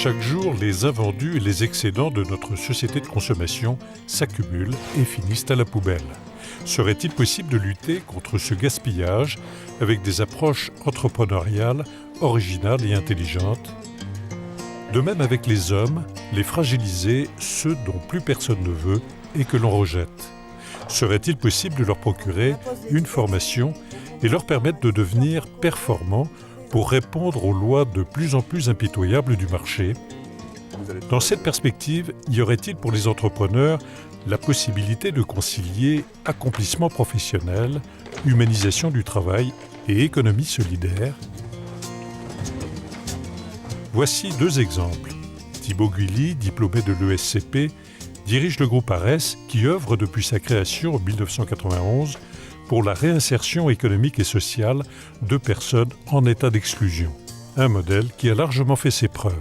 Chaque jour, les invendus et les excédents de notre société de consommation s'accumulent et finissent à la poubelle. Serait-il possible de lutter contre ce gaspillage avec des approches entrepreneuriales, originales et intelligentes ? De même avec les hommes, les fragilisés, ceux dont plus personne ne veut et que l'on rejette. Serait-il possible de leur procurer une formation et leur permettre de devenir performants pour répondre aux lois de plus en plus impitoyables du marché ? Dans cette perspective, y aurait-il pour les entrepreneurs la possibilité de concilier accomplissement professionnel, humanisation du travail et économie solidaire ? Voici deux exemples. Thibaut Guilly, diplômé de l'ESCP, dirige le groupe Arès qui œuvre depuis sa création en 1991 pour la réinsertion économique et sociale de personnes en état d'exclusion. Un modèle qui a largement fait ses preuves.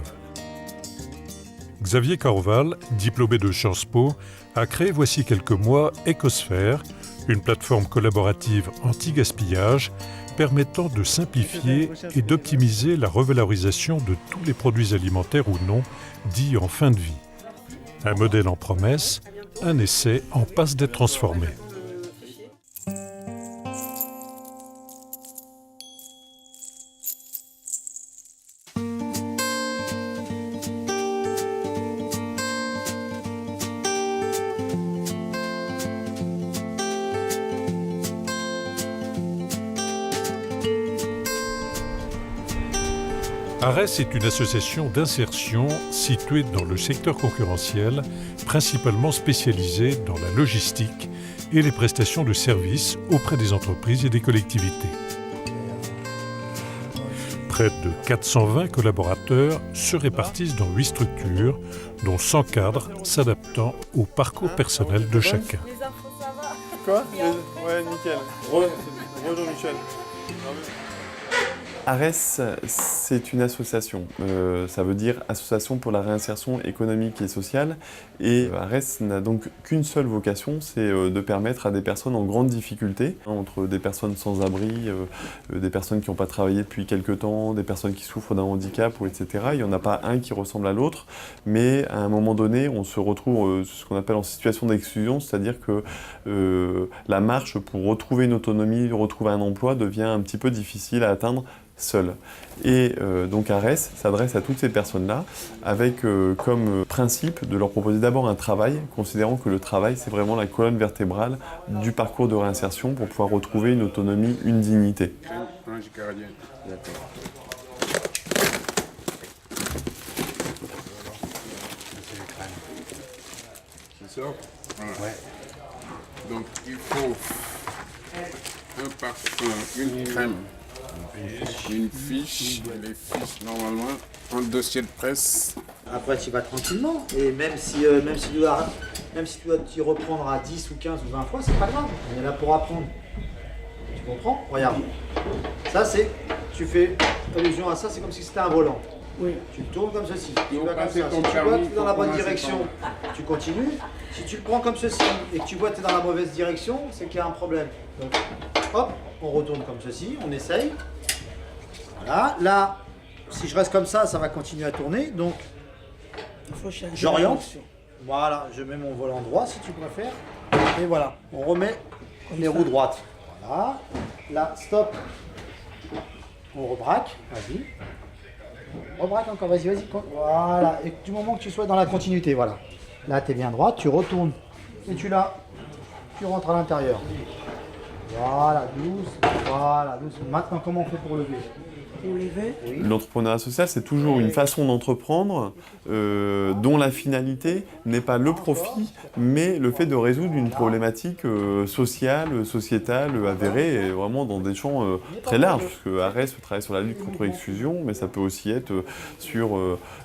Xavier Corval, diplômé de Sciences Po, a créé voici quelques mois Ecosphère, une plateforme collaborative anti-gaspillage permettant de simplifier et d'optimiser la revalorisation de tous les produits alimentaires ou non dits en fin de vie. Un modèle en promesse, un essai en passe d'être transformé. Arès est une association d'insertion située dans le secteur concurrentiel, principalement spécialisée dans la logistique et les prestations de services auprès des entreprises et des collectivités. Près de 420 collaborateurs se répartissent dans 8 structures, dont 100 cadres s'adaptant au parcours personnel de chacun. Quoi ? Ouais, nickel. Bonjour Michel. Arès, c'est une association. Ça veut dire Association pour la réinsertion économique et sociale. Et Arès n'a donc qu'une seule vocation, c'est de permettre à des personnes en grande difficulté, entre des personnes sans abri, des personnes qui n'ont pas travaillé depuis quelque temps, des personnes qui souffrent d'un handicap, etc. Il n'y en a pas un qui ressemble à l'autre, mais à un moment donné, on se retrouve ce qu'on appelle en situation d'exclusion, c'est-à-dire que la marche pour retrouver une autonomie, retrouver un emploi devient un petit peu difficile à atteindre seul. Et donc Arès s'adresse à toutes ces personnes-là avec comme principe de leur proposer d'abord un travail, considérant que le travail c'est vraiment la colonne vertébrale du parcours de réinsertion pour pouvoir retrouver une autonomie, une dignité. C'est ça ? Ouais. Donc il faut un parfum, une crème. Une fiche, les fiches normalement, un dossier de presse. Après tu vas tranquillement et même si tu dois t'y reprendre à 10 ou 15 ou 20 fois, c'est pas grave, on est là pour apprendre. Tu comprends ? Regarde, ça c'est, tu fais allusion à ça, c'est comme si c'était un volant. Oui. Tu tournes comme ceci, tu vas comme ça. Si tu vois que tu es dans la bonne direction, tu continues. Si tu le prends comme ceci et que tu vois que tu es dans la mauvaise direction, c'est qu'il y a un problème. Donc, hop, on retourne comme ceci, on essaye. Voilà, là, si je reste comme ça, ça va continuer à tourner. Donc, j'oriente. Voilà, je mets mon volant droit si tu préfères. Et voilà, on remet les roues droites. Voilà, là, stop. On rebraque, vas-y. Rebraque encore, vas-y. Voilà, et du moment que tu sois dans la continuité, voilà. Là, tu es bien droit, tu retournes. Et tu rentres à l'intérieur. Voilà, douce. Maintenant, comment on fait pour lever ? Oui. L'entrepreneuriat social, c'est toujours une façon d'entreprendre dont la finalité n'est pas le profit, mais le fait de résoudre une problématique sociale, sociétale, avérée, et vraiment dans des champs très larges. Parce que Arès travaille sur la lutte contre l'exclusion, mais ça peut aussi être sur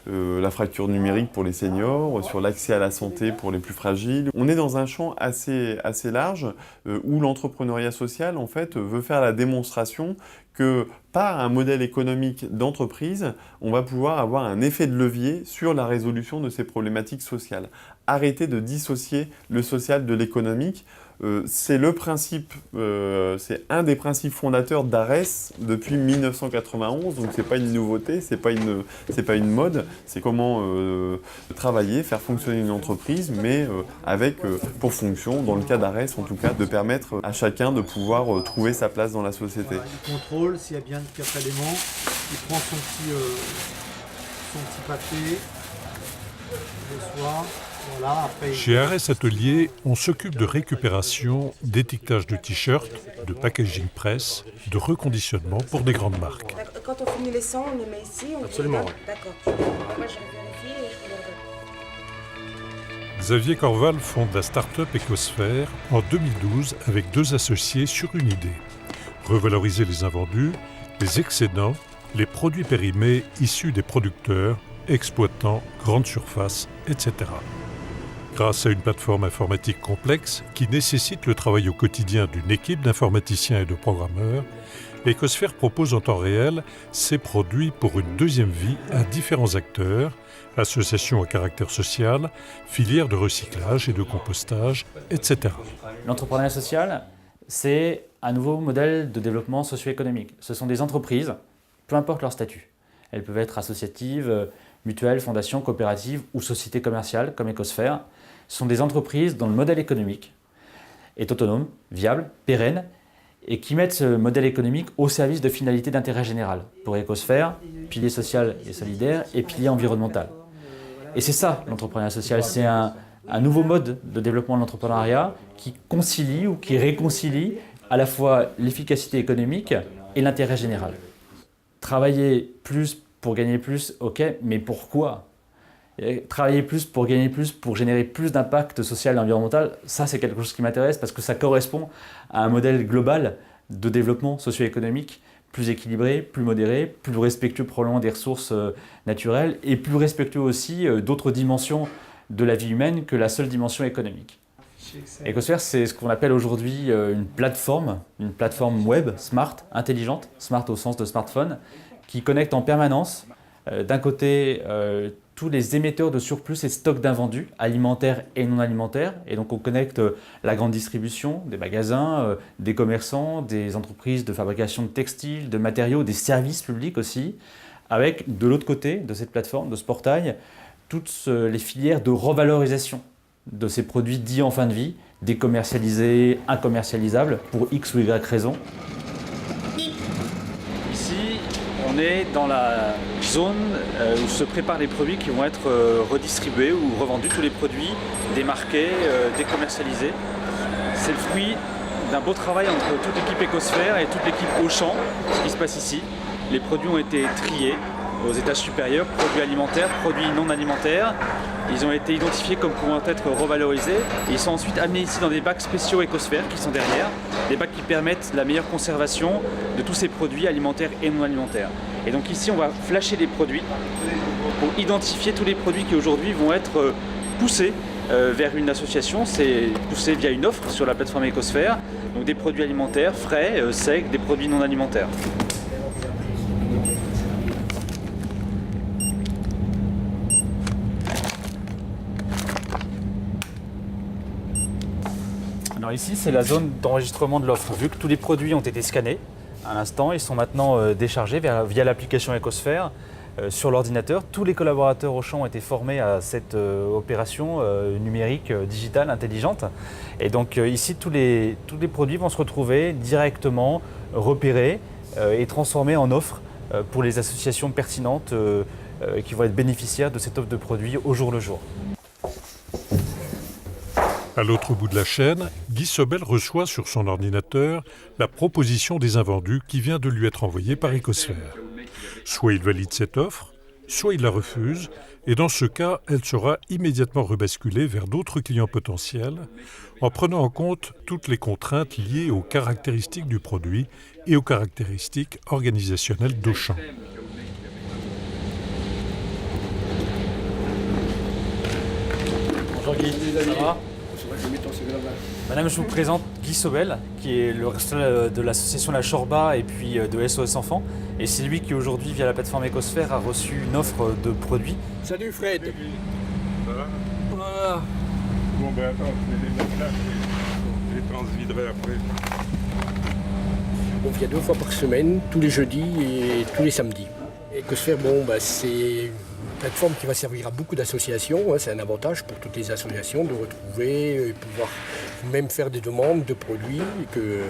la fracture numérique pour les seniors, sur l'accès à la santé pour les plus fragiles. On est dans un champ assez large où l'entrepreneuriat social, en fait, veut faire la démonstration que par un modèle économique d'entreprise, on va pouvoir avoir un effet de levier sur la résolution de ces problématiques sociales. Arrêter de dissocier le social de l'économique. c'est le principe, c'est un des principes fondateurs d'Ares depuis 1991, donc c'est pas une nouveauté, c'est pas une mode, c'est comment travailler, faire fonctionner une entreprise, mais avec pour fonction, dans le cas d'Ares en tout cas, de permettre à chacun de pouvoir trouver sa place dans la société. Voilà, il contrôle s'il y a bien 4 éléments, il prend son petit papier, le soir. Voilà, après, Chez Ares Atelier, on s'occupe de récupération, d'étiquetage de t-shirts, de packaging presse, de reconditionnement pour des grandes marques. Quand on finit les 100, on les met ici. Absolument, ouais. D'accord. Moi, je vais vérifier et je vous le redonne. Xavier Corval fonde la start-up Ecosphère en 2012 avec 2 associés sur une idée. Revaloriser les invendus, les excédents, les produits périmés issus des producteurs, exploitants, grandes surfaces, etc. Grâce à une plateforme informatique complexe qui nécessite le travail au quotidien d'une équipe d'informaticiens et de programmeurs, Ecosphère propose en temps réel ses produits pour une deuxième vie à différents acteurs, associations à caractère social, filières de recyclage et de compostage, etc. L'entrepreneuriat social, c'est un nouveau modèle de développement socio-économique. Ce sont des entreprises, peu importe leur statut. Elles peuvent être associatives, mutuelles, fondations, coopératives ou sociétés commerciales comme Ecosphère. Ce sont des entreprises dont le modèle économique est autonome, viable, pérenne et qui mettent ce modèle économique au service de finalités d'intérêt général. Pour Ecosphère, pilier social et solidaire et pilier environnemental. Et c'est ça l'entrepreneuriat social, c'est un nouveau mode de développement de l'entrepreneuriat qui concilie ou qui réconcilie à la fois l'efficacité économique et l'intérêt général. Travailler plus pour gagner plus, ok, mais pourquoi ? Travailler plus pour gagner plus, pour générer plus d'impact social et environnemental, ça c'est quelque chose qui m'intéresse parce que ça correspond à un modèle global de développement socio-économique plus équilibré, plus modéré, plus respectueux probablement des ressources naturelles et plus respectueux aussi d'autres dimensions de la vie humaine que la seule dimension économique. Ecosphère, c'est ce qu'on appelle aujourd'hui une plateforme web smart, intelligente, smart au sens de smartphone, qui connecte en permanence, d'un côté, tous les émetteurs de surplus et stocks d'invendus, alimentaires et non alimentaires. Et donc on connecte la grande distribution, des magasins, des commerçants, des entreprises de fabrication de textiles, de matériaux, des services publics aussi, avec de l'autre côté de cette plateforme, de ce portail, toutes les filières de revalorisation de ces produits dits en fin de vie, décommercialisés, incommercialisables, pour X ou Y raison. Ici, on est dans la zone où se préparent les produits qui vont être redistribués ou revendus, tous les produits démarqués, décommercialisés. C'est le fruit d'un beau travail entre toute l'équipe Ecosphère et toute l'équipe Auchan, ce qui se passe ici. Les produits ont été triés aux étages supérieurs, produits alimentaires, produits non alimentaires. Ils ont été identifiés comme pouvant être revalorisés et ils sont ensuite amenés ici dans des bacs spéciaux Ecosphère qui sont derrière, des bacs qui permettent la meilleure conservation de tous ces produits alimentaires et non alimentaires. Et donc ici on va flasher les produits pour identifier tous les produits qui aujourd'hui vont être poussés vers une association. C'est poussé via une offre sur la plateforme Ecosphère, donc des produits alimentaires frais, secs, des produits non alimentaires. Alors ici, c'est la zone d'enregistrement de l'offre. Vu que tous les produits ont été scannés à l'instant, ils sont maintenant déchargés via l'application Ecosphère sur l'ordinateur. Tous les collaborateurs Auchan ont été formés à cette opération numérique, digitale, intelligente. Et donc ici, tous les produits vont se retrouver directement repérés et transformés en offres pour les associations pertinentes qui vont être bénéficiaires de cette offre de produits au jour le jour. À l'autre bout de la chaîne, Guy Sobel reçoit sur son ordinateur la proposition des invendus qui vient de lui être envoyée par Ecosphère. Soit il valide cette offre, soit il la refuse, et dans ce cas, elle sera immédiatement rebasculée vers d'autres clients potentiels, en prenant en compte toutes les contraintes liées aux caractéristiques du produit et aux caractéristiques organisationnelles d'Auchan. Bonjour Guy, ça va ? Madame, je vous présente Guy Sobel, qui est le responsable de l'association La Chorba et puis de SOS Enfants. Et c'est lui qui aujourd'hui, via la plateforme Ecosphère, a reçu une offre de produits. Salut Fred. Ça va ? Voilà. Bon ben attends, je vais les mettre là. Je vais quand on se viderait après. On vient 2 fois par semaine, tous les jeudis et tous les samedis. Et Ecosphère, c'est une plateforme qui va servir à beaucoup d'associations. C'est un avantage pour toutes les associations de retrouver, pouvoir même faire des demandes de produits et que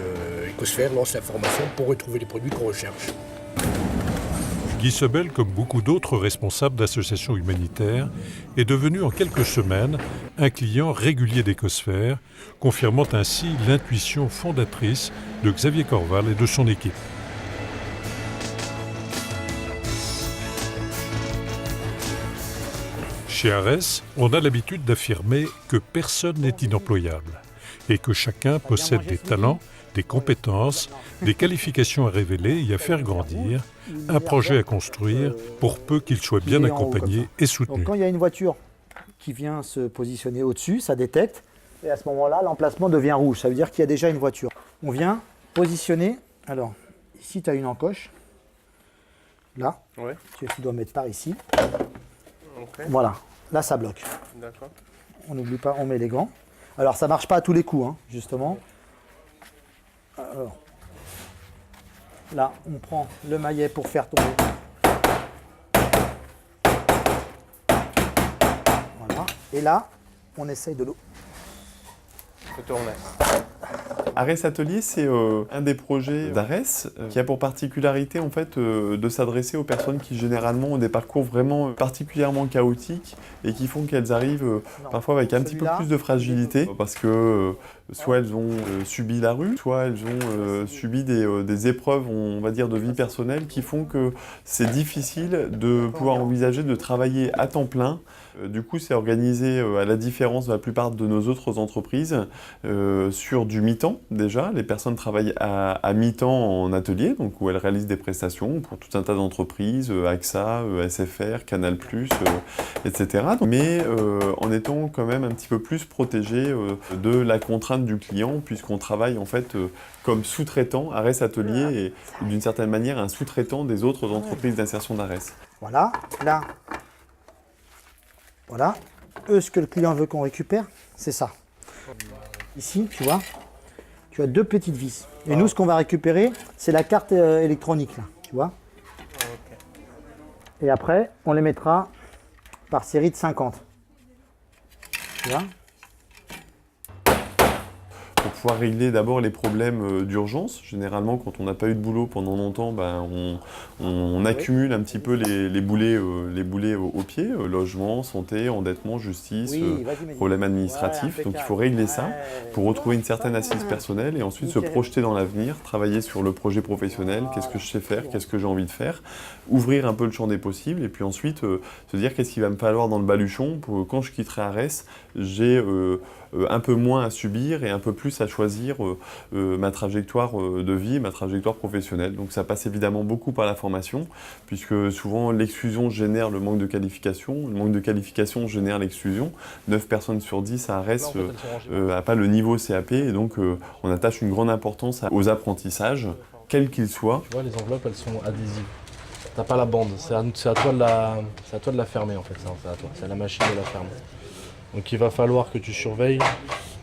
Ecosphère lance l'information pour retrouver les produits qu'on recherche. Guy Sebel, comme beaucoup d'autres responsables d'associations humanitaires, est devenu en quelques semaines un client régulier d'Ecosphère, confirmant ainsi l'intuition fondatrice de Xavier Corval et de son équipe. Chez Arès, on a l'habitude d'affirmer que personne n'est inemployable et que chacun possède des talents, des compétences, des qualifications à révéler et à faire grandir, un projet à construire pour peu qu'il soit bien accompagné et soutenu. Donc quand il y a une voiture qui vient se positionner au-dessus, ça détecte, et à ce moment-là, l'emplacement devient rouge. Ça veut dire qu'il y a déjà une voiture. On vient positionner, alors ici tu as une encoche, là, tu dois mettre par ici. Voilà, là ça bloque. D'accord. On n'oublie pas, on met les gants. Alors ça marche pas à tous les coups, hein, justement. Alors, là, on prend le maillet pour faire tomber. Voilà. Et là, on essaye de l'eau. Tourner. Arès Atelier, c'est un des projets d'Arès qui a pour particularité en fait de s'adresser aux personnes qui généralement ont des parcours vraiment particulièrement chaotiques et qui font qu'elles arrivent parfois avec un petit peu plus de fragilité parce que soit elles ont subi la rue, soit elles ont subi des épreuves, on va dire, de vie personnelle qui font que c'est difficile de pouvoir envisager de travailler à temps plein. Du coup, c'est organisé à la différence de la plupart de nos autres entreprises sur du mi-temps déjà. Les personnes travaillent à mi-temps en atelier, donc où elles réalisent des prestations pour tout un tas d'entreprises, AXA, SFR, Canal+, etc. Mais en étant quand même un petit peu plus protégé de la contrainte du client, puisqu'on travaille en fait comme sous-traitant. Arès Atelier est d'une certaine manière un sous-traitant des autres entreprises d'insertion d'Arès. Voilà, là. Voilà. Eux, ce que le client veut qu'on récupère, c'est ça. Ici, tu as 2 petites vis. Et nous, ce qu'on va récupérer, c'est la carte électronique, là, tu vois. Et après, on les mettra par série de 50. Tu vois ? Pour pouvoir régler d'abord les problèmes d'urgence. Généralement, quand on n'a pas eu de boulot pendant longtemps, on accumule un petit peu les boulets au pied, logement, santé, endettement, justice, problèmes administratifs. Donc il faut régler ça pour retrouver une certaine assise personnelle et ensuite se projeter dans l'avenir, travailler sur le projet professionnel, qu'est-ce que je sais faire, qu'est-ce que j'ai envie de faire, ouvrir un peu le champ des possibles et puis ensuite se dire qu'est-ce qu'il va me falloir dans le baluchon pour que quand je quitterai Arès, j'ai un peu moins à subir et un peu plus à choisir ma trajectoire de vie, ma trajectoire professionnelle. Donc ça passe évidemment beaucoup par la formation, puisque souvent l'exclusion génère le manque de qualification, le manque de qualification génère l'exclusion. 9 personnes sur 10 à Arès n'a pas le niveau CAP, et donc on attache une grande importance aux apprentissages, quels qu'ils soient. Tu vois, les enveloppes, elles sont adhésives. T'as pas la bande, c'est à toi de la fermer en fait, c'est à toi, c'est à la machine de la fermer. Donc il va falloir que tu surveilles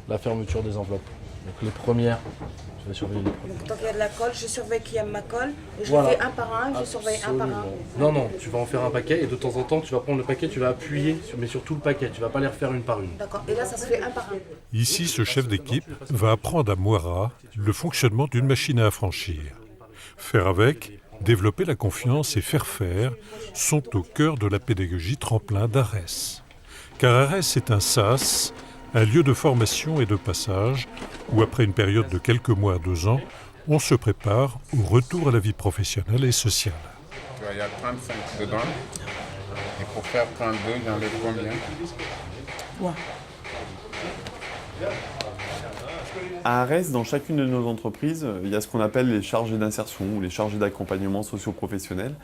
la fermeture des enveloppes. Donc les premières, tu vas surveiller les premières. Donc tant qu'il y a de la colle, je surveille qui aime ma colle, et je Voilà. le fais un par un, je surveille un par un. Non, tu vas en faire un paquet et de temps en temps tu vas prendre le paquet, tu vas appuyer, mais sur tout le paquet, tu vas pas les refaire une par une. D'accord, et là ça se fait un par un. Ici, ce chef d'équipe va apprendre à Moira le fonctionnement d'une machine à affranchir. Faire avec, développer la confiance et faire faire sont au cœur de la pédagogie tremplin d'Arès. Car Arès est un SAS, un lieu de formation et de passage où, après une période de quelques mois à 2 ans, on se prépare au retour à la vie professionnelle et sociale. Tu vois, il y a 35 dedans. Et pour faire 32, j'enlève combien? À Arès, dans chacune de nos entreprises, il y a ce qu'on appelle les chargés d'insertion ou les chargés d'accompagnement socio-professionnel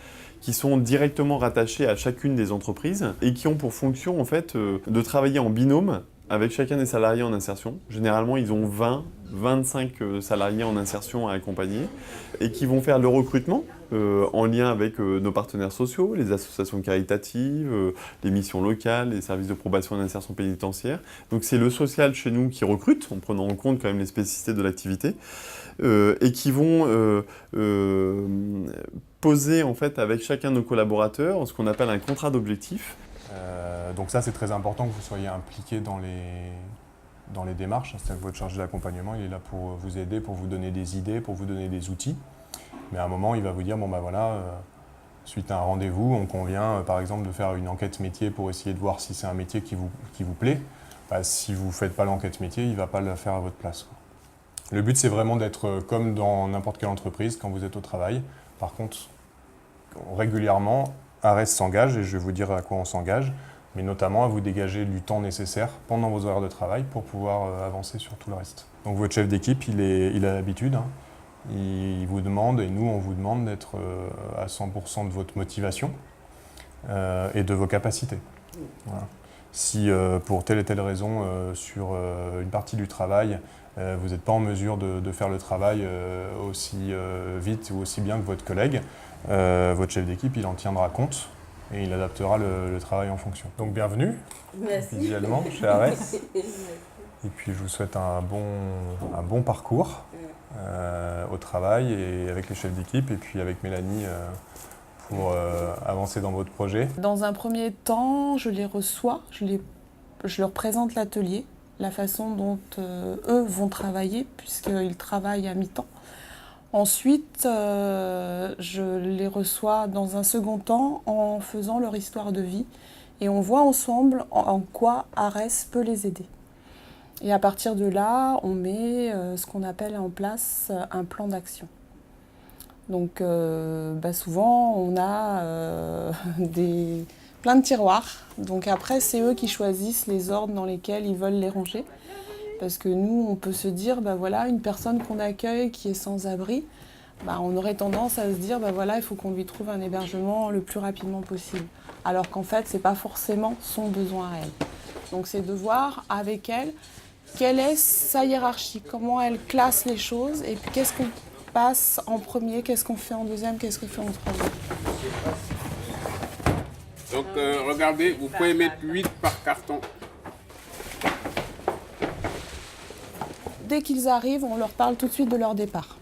qui sont directement rattachés à chacune des entreprises et qui ont pour fonction en fait de travailler en binôme avec chacun des salariés en insertion. Généralement, ils ont 25 salariés en insertion à accompagner et qui vont faire le recrutement en lien avec nos partenaires sociaux, les associations caritatives, les missions locales, les services de probation et d'insertion pénitentiaire. Donc c'est le social chez nous qui recrute, en prenant en compte quand même les spécificités de l'activité, et qui vont poser en fait avec chacun de nos collaborateurs ce qu'on appelle un contrat d'objectif. Donc ça, c'est très important que vous soyez impliqués dans les démarches. C'est-à-dire que votre chargé d'accompagnement, il est là pour vous aider, pour vous donner des idées, pour vous donner des outils. Mais à un moment, il va vous dire, bon ben voilà, suite à un rendez-vous, on convient par exemple de faire une enquête métier pour essayer de voir si c'est un métier qui vous plaît. Bah, si vous ne faites pas l'enquête métier, il ne va pas le faire à votre place, quoi. Le but, c'est vraiment d'être comme dans n'importe quelle entreprise quand vous êtes au travail. Par contre, régulièrement, ARES s'engage, et je vais vous dire à quoi on s'engage, mais notamment à vous dégager du temps nécessaire pendant vos horaires de travail pour pouvoir avancer sur tout le reste. Donc votre chef d'équipe, il a l'habitude, hein. Il vous demande, et nous on vous demande d'être à 100% de votre motivation et de vos capacités. Voilà. Si pour telle et telle raison sur une partie du travail, vous n'êtes pas en mesure de faire le travail aussi vite ou aussi bien que votre collègue, votre chef d'équipe, il en tiendra compte et il adaptera le travail en fonction. Donc bienvenue, visuellement, chez ARES. Et puis je vous souhaite un bon parcours au travail et avec les chefs d'équipe et puis avec Mélanie pour avancer dans votre projet. Dans un premier temps, je les reçois, je leur présente l'atelier, la façon dont eux vont travailler puisqu'ils travaillent à mi-temps. Ensuite, je les reçois dans un second temps en faisant leur histoire de vie et on voit ensemble en quoi ARES peut les aider. Et à partir de là, on met ce qu'on appelle en place un plan d'action. Donc souvent, on a plein de tiroirs. Donc après, c'est eux qui choisissent les ordres dans lesquels ils veulent les ranger. Parce que nous, on peut se dire, voilà, une personne qu'on accueille qui est sans abri, on aurait tendance à se dire, il faut qu'on lui trouve un hébergement le plus rapidement possible. Alors qu'en fait, ce n'est pas forcément son besoin à elle. Donc c'est de voir avec elle quelle est sa hiérarchie, comment elle classe les choses, et puis qu'est-ce qu'on passe en premier, qu'est-ce qu'on fait en deuxième, qu'est-ce qu'on fait en troisième. Donc regardez, vous pouvez mettre 8 par carton. Dès qu'ils arrivent, on leur parle tout de suite de leur départ.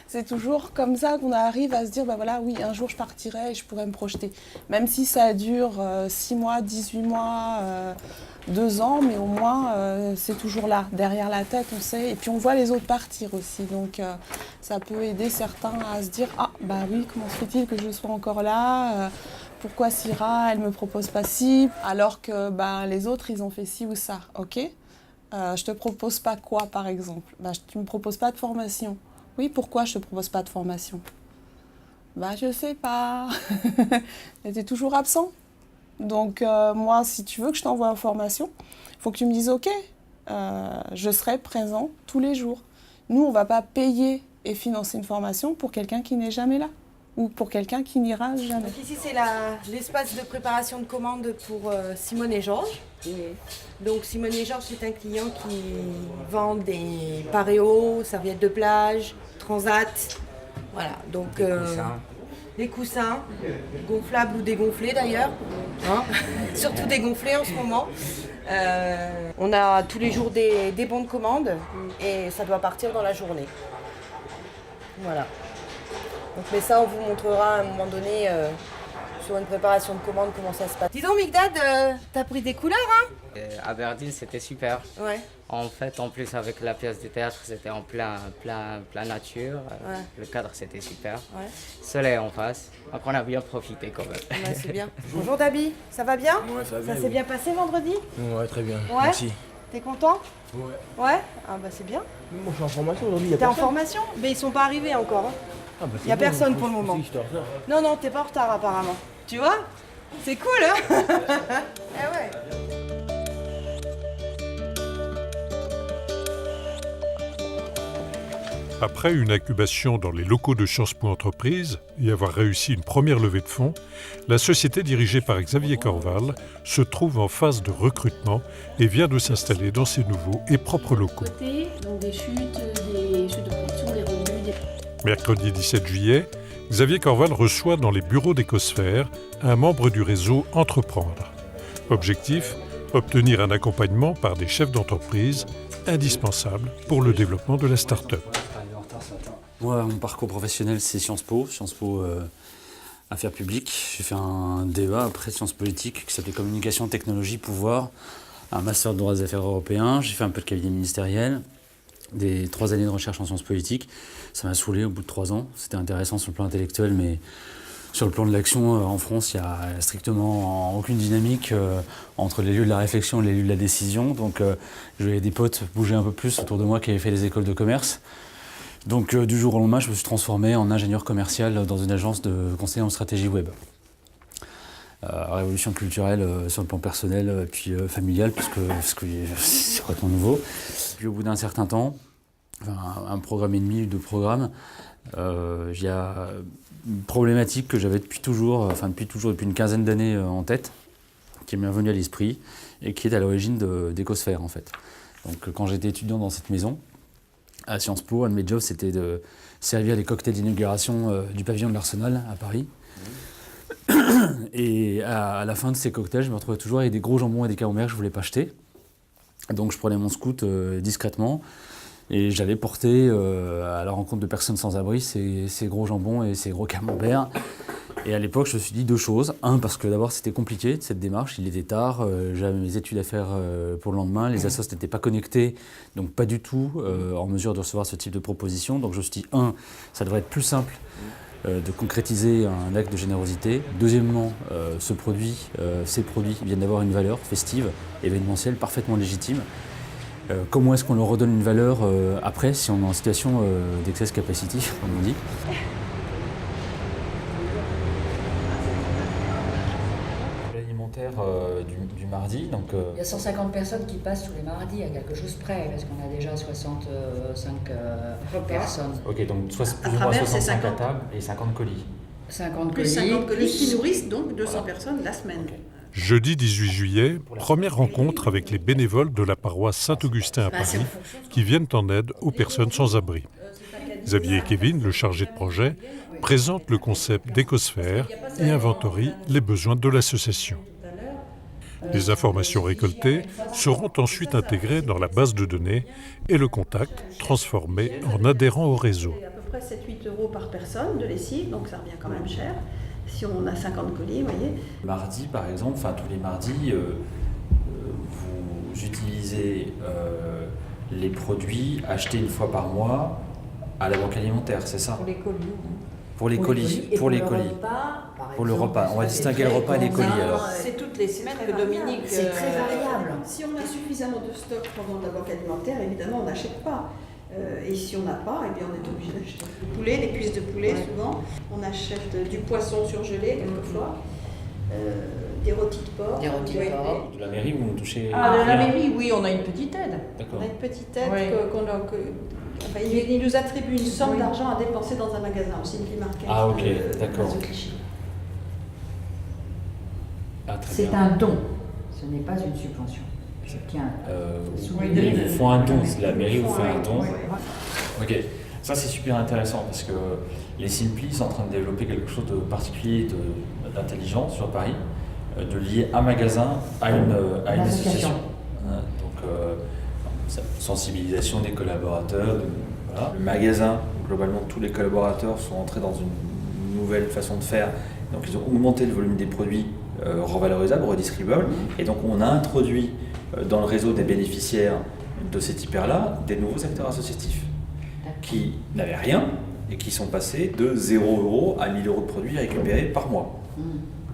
C'est toujours comme ça qu'on arrive à se dire, oui, un jour je partirai et je pourrai me projeter. Même si ça dure 6 mois, 18 mois, 2 ans, mais au moins c'est toujours là, derrière la tête, on sait. Et puis on voit les autres partir aussi, donc ça peut aider certains à se dire, oui, comment se fait-il que je sois encore là pourquoi Syrah, elle me propose pas ci, alors que les autres, ils ont fait ci ou ça, ok. Je te propose pas quoi, par exemple? Tu me proposes pas de formation. Oui, pourquoi je te propose pas de formation? Je sais pas. Tu es toujours absent. Donc, moi, si tu veux que je t'envoie en formation, il faut que tu me dises, ok, je serai présent tous les jours. Nous, on va pas payer et financer une formation pour quelqu'un qui n'est jamais là. Ou pour quelqu'un qui n'ira jamais. Donc ici, c'est l'espace de préparation de commandes pour Simone et Georges. Donc Simone et Georges, c'est un client qui vend des paréos, serviettes de plage, transat. Voilà, donc des coussins, gonflables ou dégonflés d'ailleurs. Hein surtout dégonflés en ce moment. On a tous les jours des bons de commande et ça doit partir dans la journée. Voilà. Donc, mais ça, on vous montrera à un moment donné sur une préparation de commande comment ça se passe. Dis donc, Migdad, t'as pris des couleurs, hein? Aberdeen, c'était super. Ouais. En fait, en plus, avec la pièce de théâtre, c'était en plein nature. Ouais. Le cadre, c'était super. Ouais. Soleil en face. Donc, on a bien profité quand même. Ouais, c'est bien. Bonjour, Dabi. Ça va bien? Ouais, ça va bien. Ça s'est bien passé vendredi? Ouais, très bien. Ouais. Merci. T'es content? Ouais. Ouais? Ah, c'est bien. Moi, je suis en formation aujourd'hui. T'es en formation? Mais ils sont pas arrivés encore. Hein. Il n'y a personne pour le moment. Non, t'es pas en retard apparemment. Tu vois? C'est cool, hein? Eh ouais. Après une incubation dans les locaux de Sciences Po Entreprises et avoir réussi une première levée de fonds, la société dirigée par Xavier Corval se trouve en phase de recrutement et vient de s'installer dans ses nouveaux et propres locaux. Donc des chutes de production, des revenus. Mercredi 17 juillet, Xavier Corval reçoit dans les bureaux d'Ecosphère un membre du réseau Entreprendre. Objectif, obtenir un accompagnement par des chefs d'entreprise indispensable pour le développement de la start-up. Moi, mon parcours professionnel, c'est Sciences Po Affaires publiques. J'ai fait un DEA après Sciences politiques qui s'appelait Communication, Technologie, Pouvoir, un master de droit des affaires européen. J'ai fait un peu de cabinet ministériel, des 3 années de recherche en sciences politiques. Ça m'a saoulé au bout de 3 ans. C'était intéressant sur le plan intellectuel, mais sur le plan de l'action, en France, il n'y a strictement aucune dynamique entre les lieux de la réflexion et les lieux de la décision. Donc, je voyais des potes bouger un peu plus autour de moi qui avaient fait des écoles de commerce. Donc, du jour au lendemain, je me suis transformé en ingénieur commercial dans une agence de conseil en stratégie web. Révolution culturelle sur le plan personnel puis familial, parce que c'est complètement nouveau. Puis au bout d'un certain temps, un programme et demi, 2 programmes, il y a une problématique que j'avais depuis une quinzaine d'années en tête, qui m'est venue à l'esprit et qui est à l'origine d'Ecosphère en fait. Donc quand j'étais étudiant dans cette maison, à Sciences Po, un de mes jobs c'était de servir les cocktails d'inauguration du pavillon de l'Arsenal à Paris. Et à la fin de ces cocktails, je me retrouvais toujours avec des gros jambons et des camemberts que je ne voulais pas acheter. Donc je prenais mon scoot discrètement et j'allais porter à la rencontre de personnes sans abri ces gros jambons et ces gros camemberts. Et à l'époque, je me suis dit 2 choses. Un, parce que d'abord, c'était compliqué, cette démarche. Il était tard, j'avais mes études à faire pour le lendemain. Les assos n'étaient pas connectés, donc pas du tout en mesure de recevoir ce type de proposition. Donc je me suis dit, ça devrait être plus simple de concrétiser un acte de générosité. Deuxièmement, ces produits viennent d'avoir une valeur festive, événementielle, parfaitement légitime. Comment est-ce qu'on leur redonne une valeur après, si on est en situation d'excess capacity, comme on dit? Du mardi. Donc, Il y a 150 personnes qui passent tous les mardis à quelque chose près, parce qu'on a déjà 65 personnes. Ok, donc plus ou moins 65 à table et 50 colis. 50 Plus colis. 50 colis qui nourrissent donc 200 personnes la semaine. Okay. Jeudi 18 juillet, première rencontre avec les bénévoles de la paroisse Saint-Augustin à Paris qui viennent en aide aux personnes sans abri. Xavier et Kevin, le chargé de projet, présentent le concept d'Ecosphère et inventorient les besoins de l'association. Les informations récoltées seront ensuite intégrées dans la base de données et le contact transformé en adhérent au réseau. C'est à peu près 7-8 € par personne de lessive, donc ça revient quand même cher. Si on a 50 colis, vous voyez. Mardi, par exemple, tous les mardis, vous utilisez les produits achetés une fois par mois à la banque alimentaire, c'est ça? Pour les colis. Pour les colis. Pour les colis. Pour le repas. On va distinguer le repas et les colis alors. C'est toutes les semaines que Dominique. C'est très variable. Si on a suffisamment de stock pendant la banque alimentaire, évidemment, on n'achète pas. Et si on n'a pas, eh bien, on est obligé d'acheter du poulet, les cuisses de poulet souvent. On achète du poisson surgelé quelquefois, des rôtis de porc. Des rôtis de porc. De la mairie, vous nous touchez. De la mairie, oui, on a une petite aide. D'accord. On a une petite aide il nous attribue une somme d'argent à dépenser dans un magasin aussi, une marque. Ah ok, d'accord. C'est un don, ce n'est pas une subvention. Je tiens. Ils vous font un don, la mairie vous fait un don. Ok, ça c'est super intéressant parce que les Simpli sont en train de développer quelque chose de particulier, d'intelligent sur Paris, de lier un magasin à une association. Donc, sensibilisation des collaborateurs. Voilà. Le magasin, globalement, tous les collaborateurs sont entrés dans une nouvelle façon de faire. Donc, ils ont augmenté le volume des produits revalorisables, redistribuables. Et donc, on a introduit dans le réseau des bénéficiaires de ces hyper-là des nouveaux acteurs associatifs qui n'avaient rien et qui sont passés de 0 € à 1 000 € de produits récupérés par mois,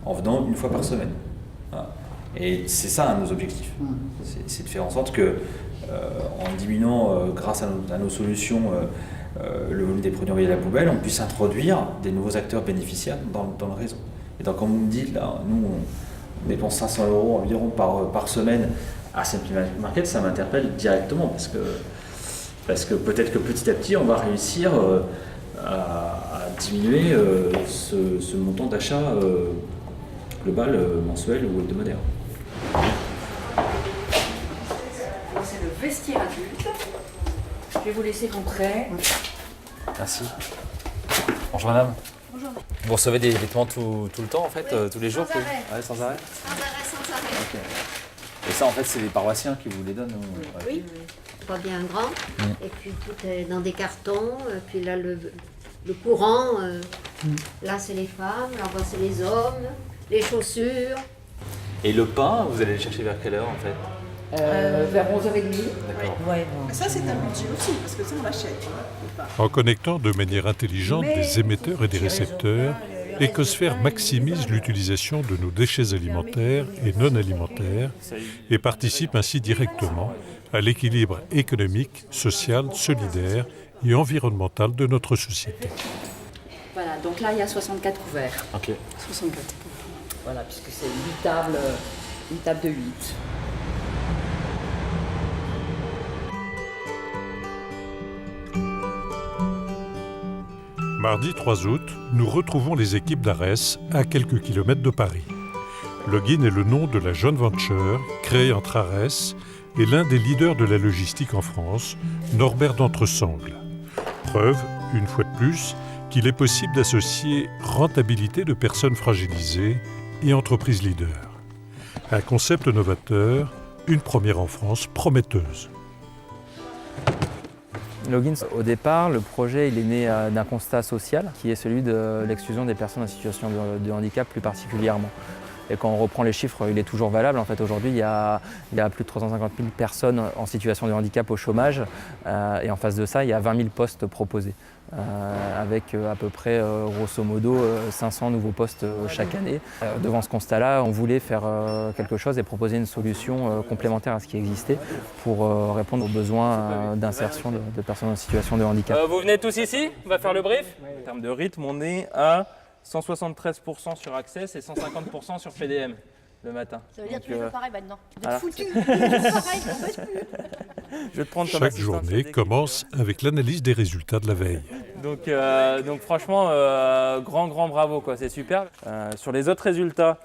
en venant une fois par semaine. Voilà. Et c'est ça un de nos objectifs. C'est de faire en sorte que en diminuant, grâce à nos solutions, le volume des produits envoyés à la poubelle, on puisse introduire des nouveaux acteurs bénéficiaires dans le réseau. Et donc, comme vous me dites, là, nous, on dépense 500 € environ par semaine à Simply Market, ça m'interpelle directement parce que Parce que peut-être que petit à petit, on va réussir à diminuer ce montant d'achat global, mensuel ou hebdomadaire. C'est le vestiaire adulte. Je vais vous laisser rentrer. Merci. Bonjour madame. Bonjour. Vous recevez des vêtements tout le temps en fait, Oui, tous les jours sans arrêt. Ouais, sans arrêt. Sans arrêt, sans arrêt. Ok. Et ça en fait c'est les paroissiens qui vous les donnent Oui, pas bien grand. Et puis tout est dans des cartons. Puis là le courant, là c'est les femmes, là-bas c'est les hommes, les chaussures. Et le pain, vous allez le chercher vers quelle heure en fait Vers 11h30. D'accord. Ouais, Ça c'est un budget aussi, parce que ça on l'achète. En connectant de manière intelligente des émetteurs et des récepteurs, Ecosphère maximise l'utilisation de nos déchets alimentaires et non alimentaires et participe ainsi directement à l'équilibre économique, social, solidaire et environnemental de notre société. Voilà, donc là il y a 64 couverts. Ok. 64. Voilà, puisque c'est une table de 8. Mardi 3 août, nous retrouvons les équipes d'Arès à quelques kilomètres de Paris. Login est le nom de la joint venture créée entre Arès et l'un des leaders de la logistique en France, Norbert d'Entresangles. Preuve, une fois de plus, qu'il est possible d'associer rentabilité de personnes fragilisées et entreprises leaders. Un concept novateur, une première en France prometteuse. Login, au départ, le projet il est né d'un constat social qui est celui de l'exclusion des personnes en situation de handicap plus particulièrement. Et quand on reprend les chiffres, il est toujours valable. En fait, aujourd'hui, il y a plus de 350 000 personnes en situation de handicap au chômage. Et en face de ça, il y a 20 000 postes proposés. Avec à peu près, grosso modo, 500 nouveaux postes chaque année. Devant ce constat-là, on voulait faire quelque chose et proposer une solution complémentaire à ce qui existait pour répondre aux besoins d'insertion de personnes en situation de handicap. Vous venez tous ici? On va faire le brief. En termes de rythme, on est à 173% sur Access et 150% sur PDM le matin. Ça veut dire tous les jours pareil maintenant. Vous voilà. êtes foutus, tous les jours pareil, on ne baisse plus. Je vais te prendre comme Chaque assistant. journée commence avec l'analyse des résultats de la veille. Donc franchement, grand bravo, quoi, c'est super. Sur les autres résultats,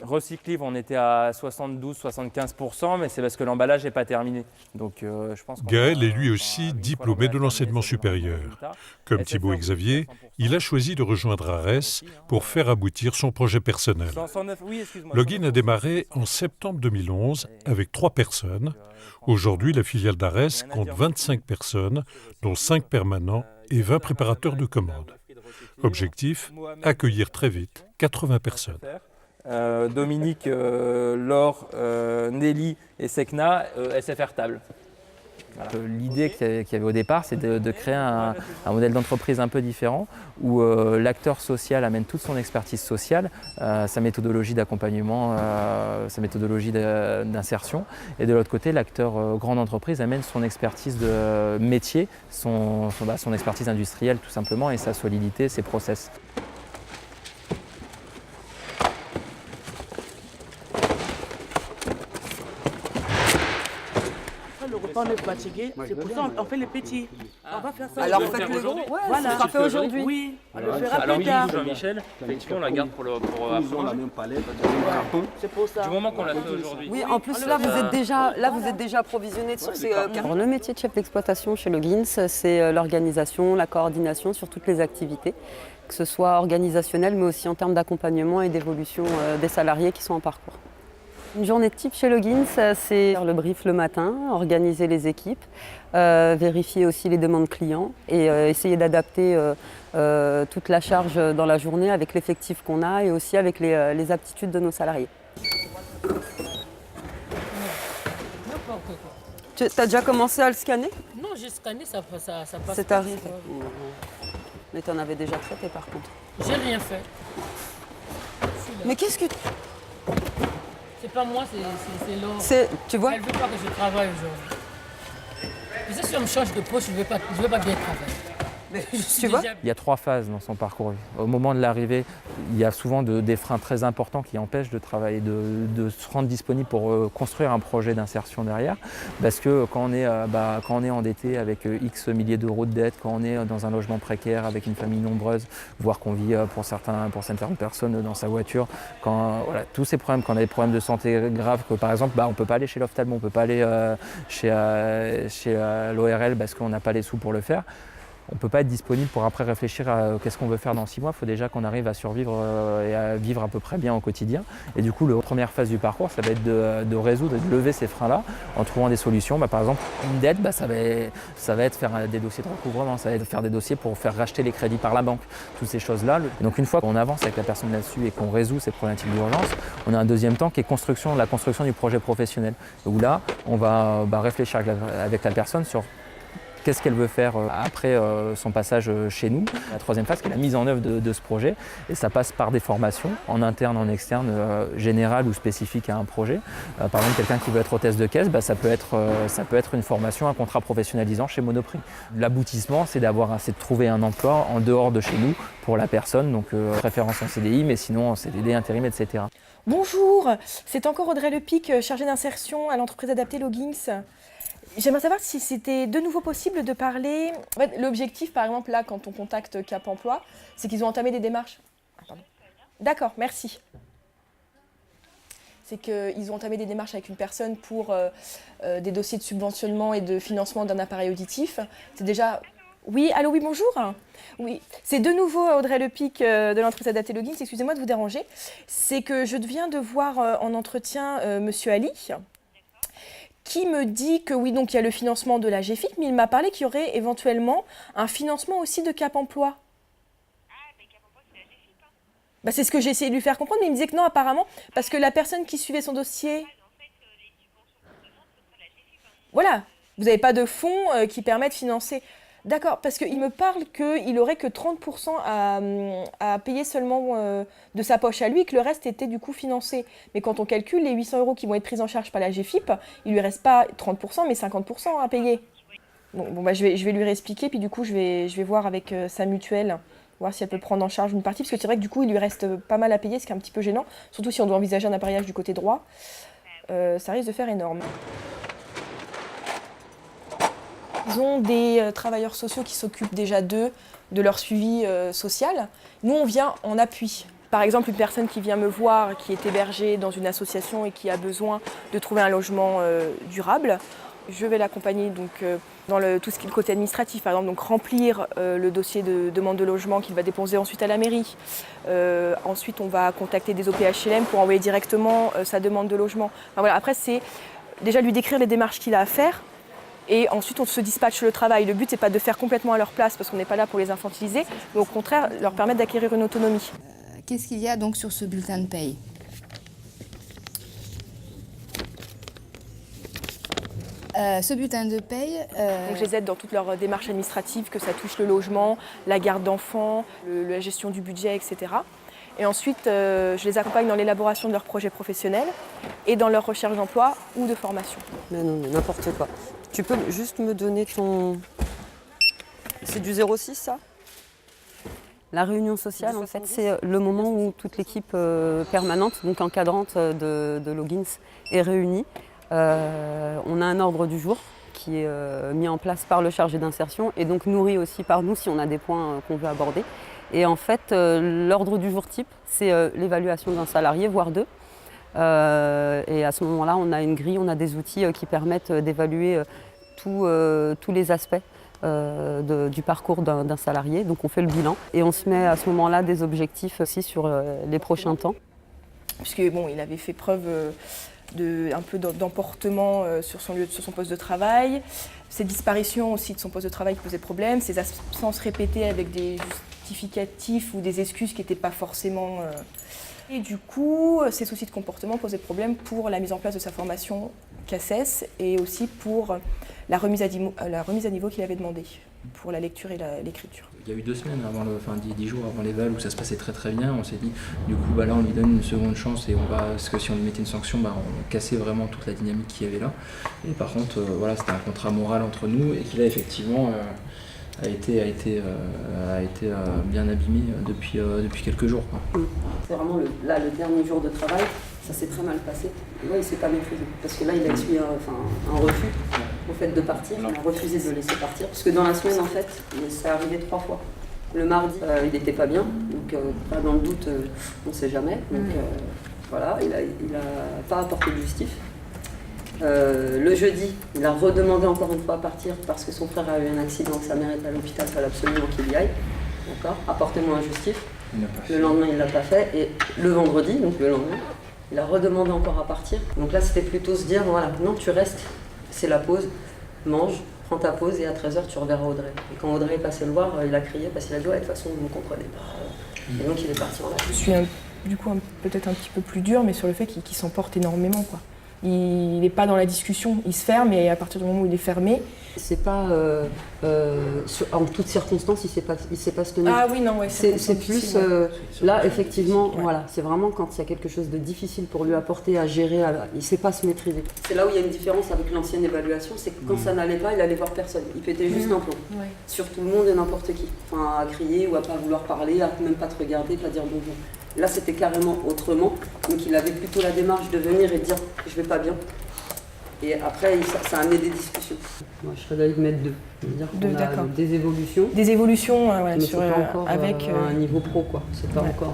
Recyclive, on était à 72-75%, mais c'est parce que l'emballage n'est pas terminé. Donc, je pense Gaël est lui aussi diplômé de l'enseignement supérieur. Comme Thibaut et Xavier, il a choisi de rejoindre Arès pour faire aboutir son projet personnel. Login a démarré en septembre 2011 avec 3 personnes. Aujourd'hui, la filiale d'Arès compte 25 personnes, dont 5 permanents et 20 préparateurs de commandes. Objectif, accueillir très vite 80 personnes. Dominique, Laure, Nelly et Sekna, SFR Table. Voilà. L'idée qu'il y avait au départ, c'est de créer un modèle d'entreprise un peu différent où l'acteur social amène toute son expertise sociale, sa méthodologie d'accompagnement, sa méthodologie d'insertion. Et de l'autre côté, l'acteur grande entreprise amène son expertise de métier, son expertise industrielle tout simplement et sa solidité, ses process. On est fatigué, c'est pour ça qu'on fait les petits. On va faire ça. Alors faites le gros. Ouais, voilà. Ça sera fait aujourd'hui. Oui, on le Alors, fera alors plus tard. Jean-Michel, effectivement, on la garde pour après. C'est pour ça. Du moment qu'on l'a fait aujourd'hui. Oui, en plus là vous êtes déjà approvisionné sur ces cartons. Le métier de chef d'exploitation chez Login, c'est l'organisation, la coordination sur toutes les activités, que ce soit organisationnel mais aussi en termes d'accompagnement et d'évolution des salariés qui sont en parcours. Une journée de type chez Login, c'est faire le brief le matin, organiser les équipes, vérifier aussi les demandes clients et essayer d'adapter toute la charge dans la journée avec l'effectif qu'on a et aussi avec les aptitudes de nos salariés. Tu as déjà commencé à le scanner? Non, j'ai scanné, ça passe. C'est arrivé. Mais tu en avais déjà traité par contre. J'ai rien fait. Mais qu'est-ce que... C'est pas moi, c'est Laure. Tu vois? Elle veut pas que je travaille aujourd'hui. Tu sais, si on me change de poste, je ne vais pas bien travailler. Tu vois ? Il y a 3 phases dans son parcours. Au moment de l'arrivée, il y a souvent des freins très importants qui empêchent de travailler, de se rendre disponible pour construire un projet d'insertion derrière. Parce que quand on est endetté avec X milliers d'euros de dette, quand on est dans un logement précaire avec une famille nombreuse, voire qu'on vit pour certaines personnes dans sa voiture, tous ces problèmes, quand on a des problèmes de santé graves, que par exemple on ne peut pas aller chez l'ophtalmo, on ne peut pas aller chez l'ORL parce qu'on n'a pas les sous pour le faire. On ne peut pas être disponible pour après réfléchir à qu'est-ce qu'on veut faire dans 6 mois. Il faut déjà qu'on arrive à survivre et à vivre à peu près bien au quotidien. Et du coup, la première phase du parcours, ça va être de résoudre et de lever ces freins-là en trouvant des solutions. Par exemple, une dette, ça va être faire des dossiers de recouvrement, ça va être faire des dossiers pour faire racheter les crédits par la banque, toutes ces choses-là. Donc une fois qu'on avance avec la personne là-dessus et qu'on résout ces problématiques d'urgence, on a un deuxième temps qui est la construction du projet professionnel. Où là, on va réfléchir avec la personne sur qu'est-ce qu'elle veut faire après son passage chez nous. La troisième phase, qui est la mise en œuvre de ce projet. Et ça passe par des formations, en interne, en externe, générales ou spécifiques à un projet. Par exemple, quelqu'un qui veut être hôtesse de caisse, ça peut être une formation, un contrat professionnalisant chez Monoprix. L'aboutissement, c'est de trouver un emploi en dehors de chez nous pour la personne, donc préférence en CDI, mais sinon en CDD, intérim, etc. Bonjour, c'est encore Audrey Lepic, chargée d'insertion à l'entreprise adaptée Logins. J'aimerais savoir si c'était de nouveau possible de parler... En fait, l'objectif, par exemple, là, quand on contacte Cap Emploi, c'est qu'ils ont entamé des démarches. D'accord, merci. C'est qu'ils ont entamé des démarches avec une personne pour des dossiers de subventionnement et de financement d'un appareil auditif. C'est déjà... Oui, allô, oui, bonjour. Oui, c'est de nouveau Audrey Lepic de l'entreprise adaptée Logins. Excusez-moi de vous déranger. C'est que je viens de voir en entretien Monsieur Ali, qui me dit que oui, donc il y a le financement de la GFIC, mais il m'a parlé qu'il y aurait éventuellement un financement aussi de Cap Emploi. C'est ce que j'ai essayé de lui faire comprendre, mais il me disait que non, apparemment, parce que la personne qui suivait son dossier... Voilà, vous n'avez pas de fonds qui permettent de financer... D'accord, parce qu'il me parle qu'il n'aurait que 30% à payer seulement de sa poche à lui et que le reste était du coup financé. Mais quand on calcule les 800 € qui vont être pris en charge par la GFIP, il ne lui reste pas 30% mais 50% à payer. Je vais lui réexpliquer, puis du coup je vais voir avec sa mutuelle, voir si elle peut prendre en charge une partie, parce que c'est vrai que du coup il lui reste pas mal à payer, ce qui est un petit peu gênant, surtout si on doit envisager un appareillage du côté droit. Ça risque de faire énorme. Ils ont des travailleurs sociaux qui s'occupent déjà d'eux, de leur suivi social. Nous, on vient en appui. Par exemple, une personne qui vient me voir, qui est hébergée dans une association et qui a besoin de trouver un logement durable, je vais l'accompagner dans tout ce qui est le côté administratif, par exemple, donc remplir le dossier de demande de logement qu'il va déposer ensuite à la mairie. Ensuite, on va contacter des OPHLM pour envoyer directement sa demande de logement. Après, c'est déjà lui décrire les démarches qu'il a à faire. Et ensuite, on se dispatche le travail. Le but, c'est pas de faire complètement à leur place, parce qu'on n'est pas là pour les infantiliser, mais au contraire, leur permettre d'acquérir une autonomie. Qu'est-ce qu'il y a donc sur ce bulletin de paye ? Ce bulletin de paye... Donc, je les aide dans toutes leurs démarches administratives, que ça touche le logement, la garde d'enfants, la gestion du budget, etc. Et ensuite, je les accompagne dans l'élaboration de leurs projets professionnels et dans leur recherche d'emploi ou de formation. Mais non, n'importe quoi. Tu peux juste me donner ton... C'est du 06, ça ? La réunion sociale, en fait, c'est le moment où toute l'équipe permanente, donc encadrante de Logins, est réunie. On a un ordre du jour qui est mis en place par le chargé d'insertion et donc nourri aussi par nous si on a des points qu'on veut aborder. Et en fait, l'ordre du jour type, c'est l'évaluation d'un salarié, voire deux. Et à ce moment-là, on a une grille, on a des outils qui permettent d'évaluer tous les aspects du parcours d'un salarié. Donc on fait le bilan et on se met à ce moment-là des objectifs aussi sur les prochains temps. Puisque il avait fait preuve un peu d'emportement sur son poste de travail, ses disparitions aussi de son poste de travail qui posaient problème, ses absences répétées avec des justificatifs ou des excuses qui n'étaient pas forcément... Et du coup, ces soucis de comportement posaient problème pour la mise en place de sa formation CACES et aussi pour la remise à niveau qu'il avait demandé pour la lecture et l'écriture. Il y a eu 2 semaines, 10 jours avant l'éval où ça se passait très très bien. On s'est dit, du coup, là on lui donne une seconde chance et parce que si on lui mettait une sanction, on cassait vraiment toute la dynamique qu'il y avait là. Et par contre, c'était un contrat moral entre nous et qu'il a effectivement a été bien abîmée depuis quelques jours, quoi. C'est vraiment le dernier jour de travail, ça s'est très mal passé. Et là, il ne s'est pas maîtrisé. Parce que là, il a essuyé un refus au fait de partir. Il a refusé de le laisser partir. Parce que dans la semaine, en fait, ça arrivait 3 fois. Le mardi, il n'était pas bien. Donc, pas dans le doute, on ne sait jamais. Donc, voilà, il n'a pas apporté de justif. Le jeudi, il a redemandé encore une fois à partir parce que son frère a eu un accident, que sa mère est à l'hôpital, il fallait absolument qu'il y aille. D'accord ? Apportez-moi un justif. Le lendemain, il ne l'a pas fait. Et le vendredi, donc le lendemain, il a redemandé encore à partir. Donc là, c'était plutôt se dire, voilà, non, tu restes, c'est la pause, mange, prends ta pause et à 13h, tu reverras Audrey. Et quand Audrey est passé le voir, il a crié parce qu'il a dit, ouais, de toute façon, vous ne me comprenez pas. Et donc, il est parti en live. Je suis du coup peut-être un petit peu plus dur, mais sur le fait qu'il s'emporte énormément, quoi. Il n'est pas dans la discussion, il se ferme et à partir du moment où il est fermé... C'est pas... en toutes circonstances, il ne sait pas se tenir. Ah oui, non, ouais. C'est plus... là, effectivement, voilà, c'est vraiment quand il y a quelque chose de difficile pour lui apporter à gérer, il ne sait pas se maîtriser. C'est là où il y a une différence avec l'ancienne évaluation, c'est que quand ça n'allait pas, il allait voir personne. Il pétait juste un plomb. Ouais. Sur tout le monde et n'importe qui. Enfin, à crier ou à pas vouloir parler, à même pas te regarder, pas dire bonjour. Là, c'était carrément autrement. Donc, il avait plutôt la démarche de venir et de dire « je vais pas bien ». Et après, ça a amené des discussions. Moi, je serais d'avis de mettre 2. D'accord. Des évolutions. Des évolutions, mais c'est pas encore avec un niveau pro, quoi. C'est pas encore...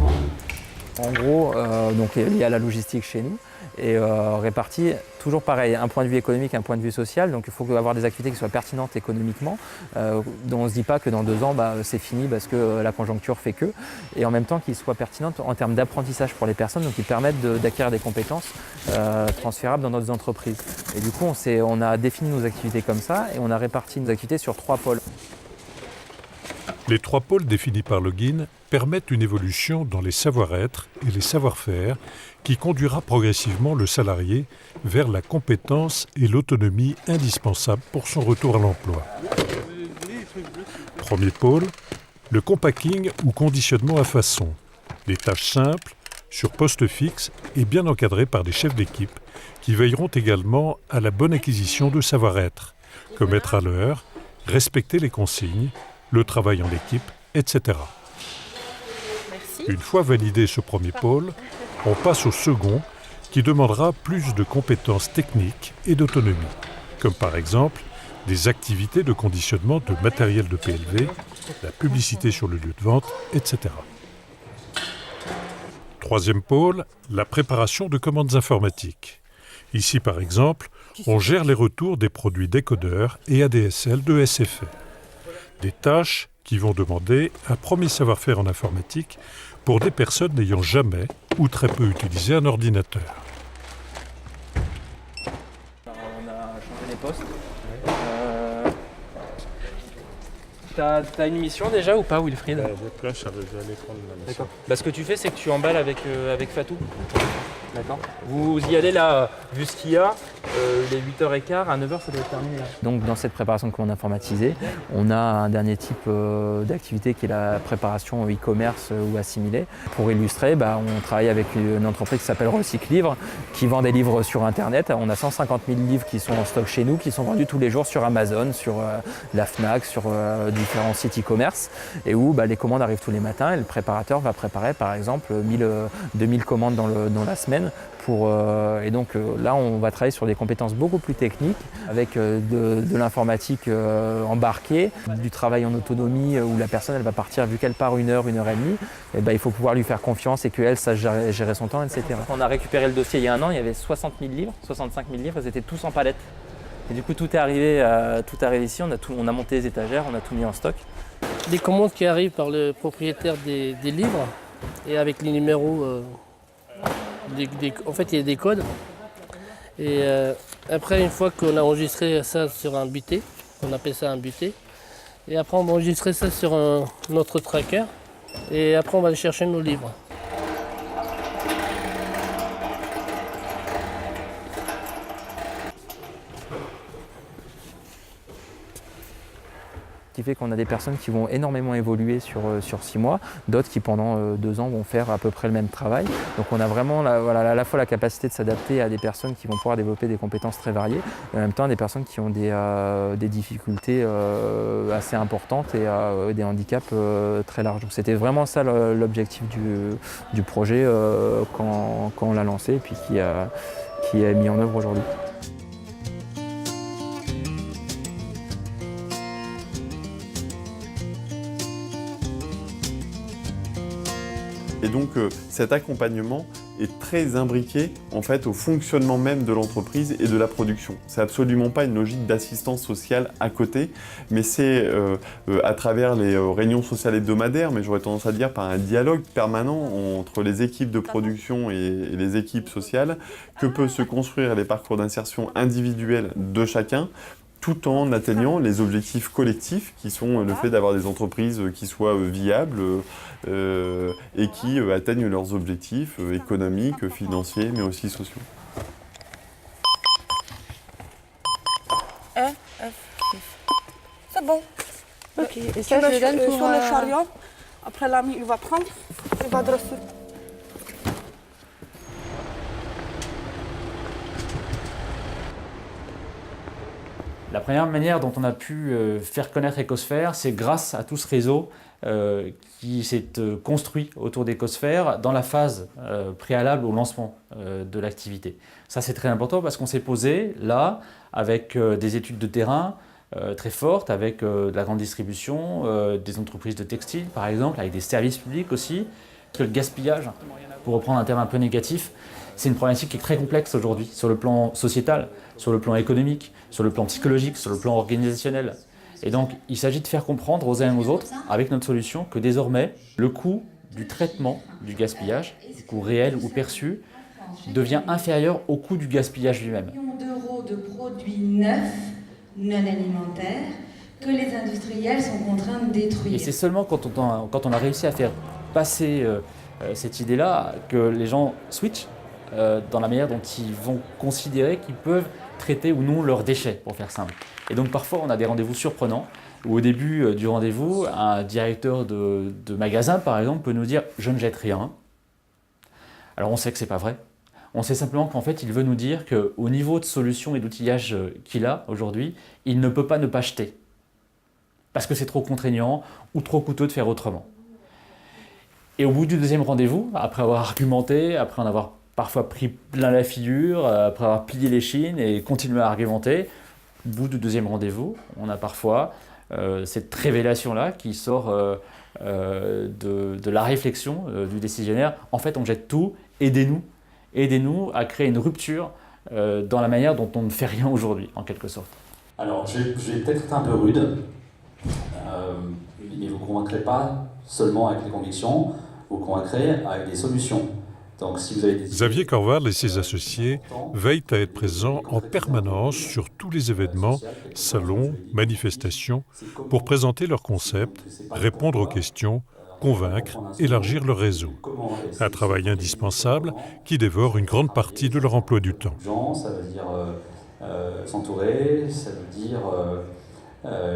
En gros, donc lié à la logistique chez nous, et réparti toujours pareil, un point de vue économique, un point de vue social. Donc il faut avoir des activités qui soient pertinentes économiquement, dont on ne se dit pas que dans 2 ans c'est fini parce que la conjoncture fait que, et en même temps qu'ils soient pertinentes en termes d'apprentissage pour les personnes, donc qui permettent d'acquérir des compétences transférables dans d'autres entreprises. Et du coup on a défini nos activités comme ça et on a réparti nos activités sur 3 pôles. Les 3 pôles définis par le GIN permettent une évolution dans les savoir-être et les savoir-faire qui conduira progressivement le salarié vers la compétence et l'autonomie indispensables pour son retour à l'emploi. Premier pôle, le compacking ou conditionnement à façon. Des tâches simples, sur poste fixe et bien encadrées par des chefs d'équipe qui veilleront également à la bonne acquisition de savoir-être, comme être à l'heure, respecter les consignes, le travail en équipe, etc. Une fois validé ce premier pôle, on passe au second qui demandera plus de compétences techniques et d'autonomie, comme par exemple des activités de conditionnement de matériel de PLV, la publicité sur le lieu de vente, etc. Troisième pôle, la préparation de commandes informatiques. Ici par exemple, on gère les retours des produits décodeurs et ADSL de SFR. Des tâches qui vont demander un premier savoir-faire en informatique pour des personnes n'ayant jamais ou très peu utilisé un ordinateur. On a changé les postes. T'as une mission déjà ou pas, Wilfried? Là, je vais aller prendre la mission. D'accord. Bah, ce que tu fais, c'est que tu emballes avec Fatou. D'accord. Vous y allez là, vu ce qu'il y a, il est 8h15, à 9h ça doit être terminé là. Donc dans cette préparation de commandes informatisée, on a un dernier type d'activité qui est la préparation e-commerce ou assimilée. Pour illustrer, on travaille avec une entreprise qui s'appelle Recyclivre, qui vend des livres sur Internet. On a 150 000 livres qui sont en stock chez nous, qui sont vendus tous les jours sur Amazon, sur la Fnac, sur différents sites e-commerce, et où les commandes arrivent tous les matins et le préparateur va préparer par exemple 2000 commandes dans la semaine. Et donc là, on va travailler sur des compétences beaucoup plus techniques, avec de l'informatique embarquée, du travail en autonomie où la personne elle va partir, vu qu'elle part 1 heure, 1 heure et demie, il faut pouvoir lui faire confiance et qu'elle sache gérer son temps, etc. On a récupéré le dossier il y a 1 an, il y avait 60 000 livres, 65 000 livres, ils étaient tous en palette. Et du coup, tout est arrivé ici, on a monté les étagères, on a tout mis en stock. Des commandes qui arrivent par le propriétaire des livres et avec les numéros. En fait, il y a des codes. Et après, une fois qu'on a enregistré ça sur un buté, on appelle ça un buté, et après on va enregistrer ça sur notre tracker, et après on va aller chercher nos livres. qui fait qu'on a des personnes qui vont énormément évoluer sur 6 mois, d'autres qui pendant 2 ans vont faire à peu près le même travail. Donc on a vraiment à la fois la capacité de s'adapter à des personnes qui vont pouvoir développer des compétences très variées, et en même temps des personnes qui ont des difficultés assez importantes et des handicaps très larges. Donc c'était vraiment ça l'objectif du projet quand on l'a lancé et puis qui est mis en œuvre aujourd'hui. Et donc cet accompagnement est très imbriqué en fait au fonctionnement même de l'entreprise et de la production. C'est absolument pas une logique d'assistance sociale à côté, mais c'est à travers les réunions sociales hebdomadaires, mais j'aurais tendance à dire par un dialogue permanent entre les équipes de production et les équipes sociales que peuvent se construire les parcours d'insertion individuels de chacun, tout en atteignant les objectifs collectifs qui sont le fait d'avoir des entreprises qui soient viables et qui atteignent leurs objectifs économiques, financiers, mais aussi sociaux. C'est bon. Ok, et ça, je donne pour sur le chariot. Après l'ami, il va prendre, il va dresser. La première manière dont on a pu faire connaître Ecosphère, c'est grâce à tout ce réseau qui s'est construit autour d'Ecosphère dans la phase préalable au lancement de l'activité. Ça, c'est très important parce qu'on s'est posé là avec des études de terrain très fortes, avec de la grande distribution, des entreprises de textile par exemple, avec des services publics aussi. Le gaspillage, pour reprendre un terme un peu négatif, c'est une problématique qui est très complexe aujourd'hui sur le plan sociétal, sur le plan économique, sur le plan psychologique, sur le plan organisationnel. Et donc, il s'agit de faire comprendre aux uns et aux autres, avec notre solution, que désormais, le coût du traitement du gaspillage, le coût réel ou perçu, devient inférieur au coût du gaspillage lui-même. D'euros de produits neufs, non alimentaires, que les industriels sont contraints de détruire. Et c'est seulement quand on a réussi à faire passer cette idée-là que les gens switchent dans la manière dont ils vont considérer qu'ils peuvent traiter ou non leurs déchets, pour faire simple. Et donc parfois on a des rendez-vous surprenants où au début du rendez-vous, un directeur de magasin par exemple peut nous dire « je ne jette rien ». Alors on sait que c'est pas vrai. On sait simplement qu'en fait il veut nous dire qu'au niveau de solution et d'outillage qu'il a aujourd'hui, il ne peut pas ne pas jeter. Parce que c'est trop contraignant ou trop coûteux de faire autrement. Et au bout du deuxième rendez-vous, après avoir argumenté, après en avoir parfois pris plein la figure, après avoir plié les chines et continué à argumenter, au bout du deuxième rendez-vous, on a parfois cette révélation-là qui sort de la réflexion du décisionnaire. En fait, on jette tout, aidez-nous à créer une rupture dans la manière dont on ne fait rien aujourd'hui, en quelque sorte. Alors, je vais peut-être être un peu rude, mais vous ne convaincrez pas seulement avec les convictions, vous convaincrez avec des solutions. Donc, si vous avez des... Xavier Corval et ses associés veillent à être présents en permanence sur tous les événements, salons, manifestations, pour présenter leurs concepts, répondre aux questions, convaincre, élargir leur réseau. Un travail indispensable qui dévore une grande partie de leur emploi du temps. Ça veut dire s'entourer, ça veut dire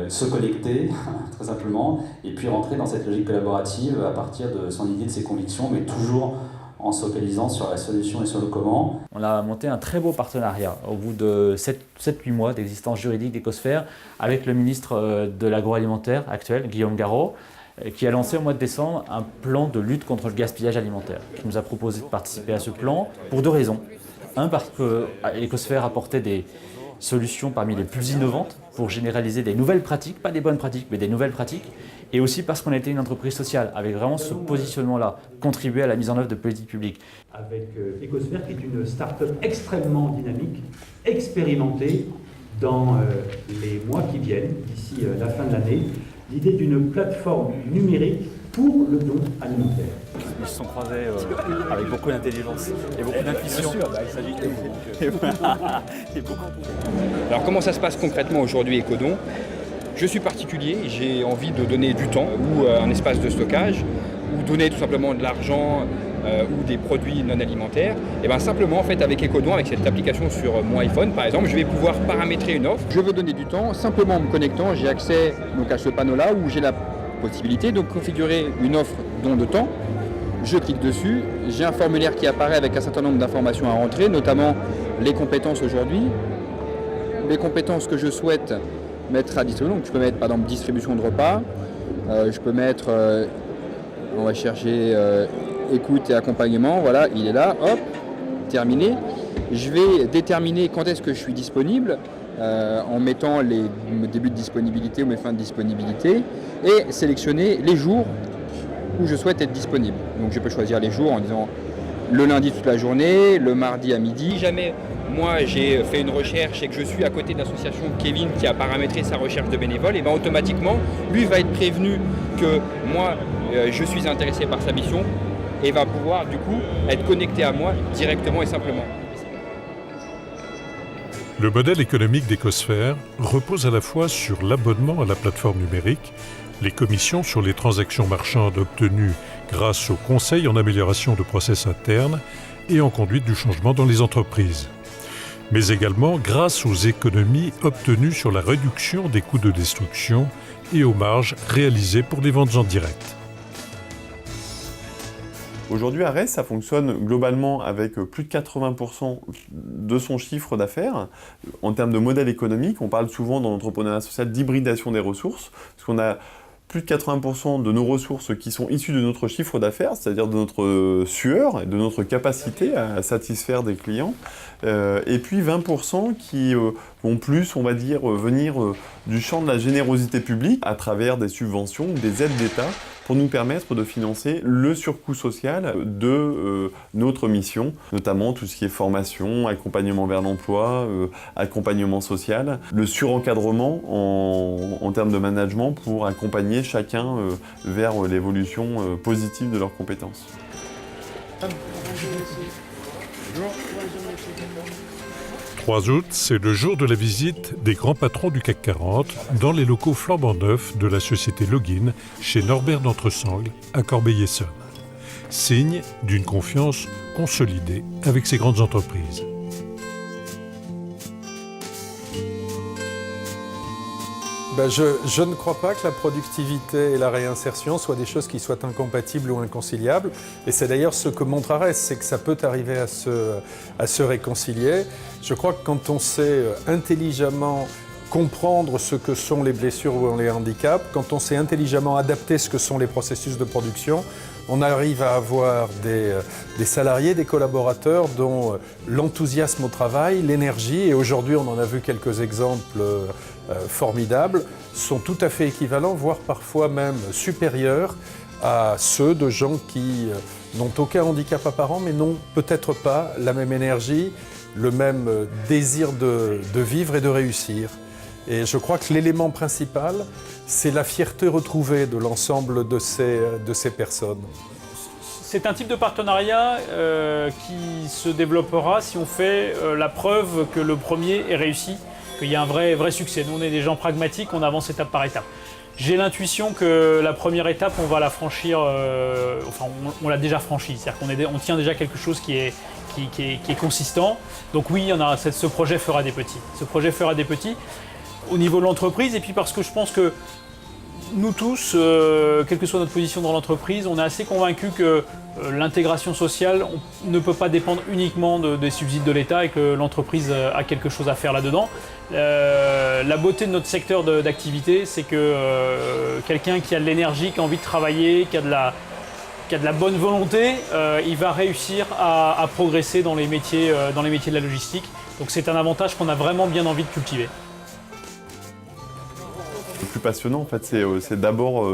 se connecter, très simplement, et puis rentrer dans cette logique collaborative à partir de son idée, de ses convictions, mais toujours en se focalisant sur la solution et sur le comment. On a monté un très beau partenariat au bout de 7-8 mois d'existence juridique d'Ecosphère avec le ministre de l'agroalimentaire actuel, Guillaume Garot, qui a lancé au mois de décembre un plan de lutte contre le gaspillage alimentaire, qui nous a proposé de participer à ce plan pour 2 raisons. Un, parce que Ecosphère apportait des solutions parmi les plus innovantes pour généraliser des nouvelles pratiques, pas des bonnes pratiques, mais des nouvelles pratiques, et aussi parce qu'on était une entreprise sociale, avec vraiment ce positionnement-là, contribuer à la mise en œuvre de politiques publiques. Avec Ecosphère, qui est une start-up extrêmement dynamique, expérimentée dans les mois qui viennent, d'ici la fin de l'année, l'idée d'une plateforme numérique pour le don alimentaire. Ils se sont croisés avec beaucoup d'intelligence et beaucoup d'intuition. Alors comment ça se passe concrètement aujourd'hui Ecodon? Je suis particulier, j'ai envie de donner du temps ou un espace de stockage ou donner tout simplement de l'argent ou des produits non alimentaires, et bien simplement en fait avec Ecodon, avec cette application sur mon iPhone par exemple, je vais pouvoir paramétrer une offre. Je veux donner du temps, simplement en me connectant, j'ai accès donc à ce panneau-là où j'ai la possibilité de configurer une offre don de temps. Je clique dessus, j'ai un formulaire qui apparaît avec un certain nombre d'informations à rentrer, notamment les compétences aujourd'hui, les compétences que je souhaite mettre à distribution. Donc je peux mettre par exemple distribution de repas, je peux mettre, on va chercher écoute et accompagnement, voilà, il est là, hop, terminé. Je vais déterminer quand est-ce que je suis disponible en mettant les débuts de disponibilité ou mes fins de disponibilité et sélectionner les jours où je souhaite être disponible. Donc je peux choisir les jours en disant le lundi toute la journée, le mardi à midi. Si jamais moi j'ai fait une recherche et que je suis à côté de l'association Kevin qui a paramétré sa recherche de bénévoles, et bien automatiquement lui va être prévenu que moi je suis intéressé par sa mission et va pouvoir du coup être connecté à moi directement et simplement. Le modèle économique d'Ecosphère repose à la fois sur l'abonnement à la plateforme numérique, les commissions sur les transactions marchandes obtenues grâce aux conseils en amélioration de process internes et en conduite du changement dans les entreprises, mais également grâce aux économies obtenues sur la réduction des coûts de destruction et aux marges réalisées pour les ventes en direct. Aujourd'hui, Arès, ça fonctionne globalement avec plus de 80% de son chiffre d'affaires. En termes de modèle économique, on parle souvent dans l'entrepreneuriat social d'hybridation des ressources, parce qu'on a plus de 80% de nos ressources qui sont issues de notre chiffre d'affaires, c'est-à-dire de notre sueur et de notre capacité à satisfaire des clients, et puis 20% qui vont plus, on va dire, venir du champ de la générosité publique à travers des subventions, des aides d'État, pour nous permettre de financer le surcoût social de notre mission, notamment tout ce qui est formation, accompagnement vers l'emploi, accompagnement social, le surencadrement en termes de management pour accompagner chacun vers l'évolution positive de leurs compétences. 3 août, c'est le jour de la visite des grands patrons du CAC 40 dans les locaux flambant neufs de la société Login chez Norbert d'Entresangles à Corbeil-Essonnes. Signe d'une confiance consolidée avec ces grandes entreprises. Je ne crois pas que la productivité et la réinsertion soient des choses qui soient incompatibles ou inconciliables. Et c'est d'ailleurs ce que montre Arès, c'est que ça peut arriver à se réconcilier. Je crois que quand on sait intelligemment comprendre ce que sont les blessures ou les handicaps, quand on sait intelligemment adapter ce que sont les processus de production, on arrive à avoir des salariés, des collaborateurs dont l'enthousiasme au travail, l'énergie, et aujourd'hui on en a vu quelques exemples formidables, sont tout à fait équivalents, voire parfois même supérieurs à ceux de gens qui n'ont aucun handicap apparent, mais n'ont peut-être pas la même énergie, le même désir de vivre et de réussir. Et je crois que l'élément principal, c'est la fierté retrouvée de l'ensemble de ces personnes. C'est un type de partenariat qui se développera si on fait la preuve que le premier est réussi, qu'il y a un vrai succès. Nous, on est des gens pragmatiques, on avance étape par étape. J'ai l'intuition que la première étape, on va la franchir, on l'a déjà franchie, c'est-à-dire qu'on tient déjà quelque chose qui est consistant. Donc oui, ce projet fera des petits. Ce projet fera des petits au niveau de l'entreprise, et puis parce que je pense que nous tous, quelle que soit notre position dans l'entreprise, on est assez convaincus que l'intégration sociale ne peut pas dépendre uniquement des subsides de l'État et que l'entreprise a quelque chose à faire là-dedans. La beauté de notre secteur d'activité, c'est que quelqu'un qui a de l'énergie, qui a envie de travailler, qui a de la bonne volonté, il va réussir à progresser dans les métiers de la logistique. Donc c'est un avantage qu'on a vraiment bien envie de cultiver. Le plus passionnant, en fait, c'est d'abord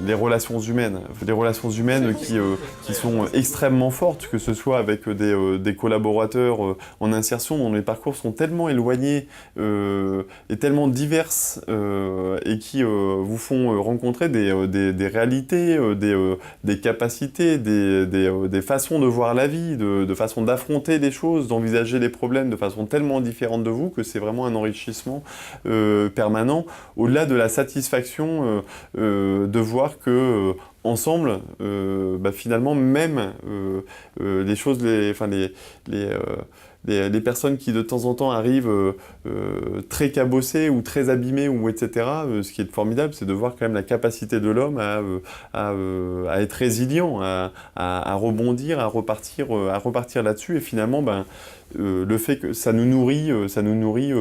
les relations humaines. Les relations humaines qui sont extrêmement fortes, que ce soit avec des collaborateurs en insertion dont les parcours sont tellement éloignés et tellement diverses et qui vous font rencontrer des réalités, des capacités, des façons de voir la vie, de façons d'affronter les choses, d'envisager les problèmes de façon tellement différente de vous que c'est vraiment un enrichissement permanent. Au-delà de la satisfaction de voir que ensemble, finalement, même les choses, les personnes qui de temps en temps arrivent très cabossées ou très abîmées, ou etc., ce qui est formidable, c'est de voir quand même la capacité de l'homme à être résilient, à rebondir, à repartir là-dessus. Et finalement, le fait que ça nous nourrit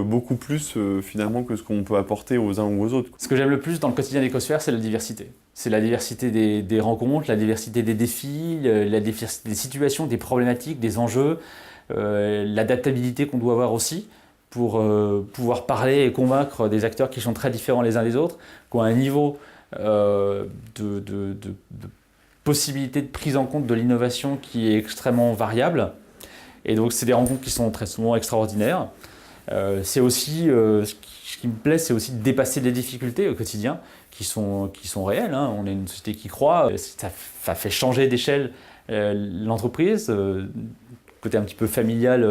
beaucoup plus finalement que ce qu'on peut apporter aux uns ou aux autres. Ce que j'aime le plus dans le quotidien d'Ecosphère, c'est la diversité. C'est la diversité des rencontres, la diversité des défis, la diversité des situations, des problématiques, des enjeux, l'adaptabilité qu'on doit avoir aussi pour pouvoir parler et convaincre des acteurs qui sont très différents les uns des autres, qui ont un niveau de possibilité de prise en compte de l'innovation qui est extrêmement variable. Et donc c'est des rencontres qui sont très souvent extraordinaires. C'est aussi, ce qui me plaît, c'est aussi de dépasser les difficultés au quotidien qui sont réelles. Hein. On est une société qui croît, ça fait changer d'échelle l'entreprise. Côté un petit peu familial,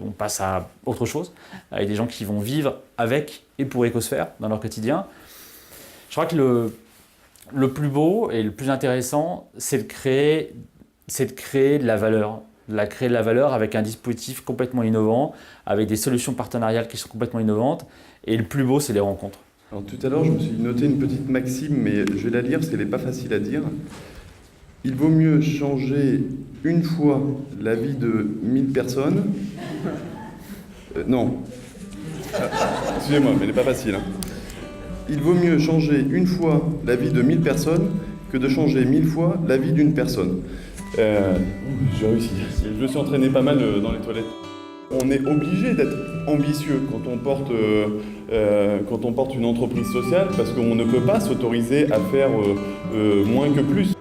on passe à autre chose, avec des gens qui vont vivre avec et pour Ecosphère dans leur quotidien. Je crois que le plus beau et le plus intéressant, c'est de créer de la valeur. Créer de la valeur avec un dispositif complètement innovant, avec des solutions partenariales qui sont complètement innovantes. Et le plus beau, c'est les rencontres. Alors, tout à l'heure, je me suis noté une petite maxime, mais je vais la lire parce qu'elle n'est pas facile à dire. Il vaut mieux changer une fois la vie de 1000 personnes. Non. Excusez-moi, mais elle n'est pas facile. Hein. Il vaut mieux changer une fois la vie de 1000 personnes que de changer 1000 fois la vie d'une personne. J'ai réussi. Je me suis entraîné pas mal dans les toilettes. On est obligé d'être ambitieux quand on porte une entreprise sociale, parce qu'on ne peut pas s'autoriser à faire moins que plus.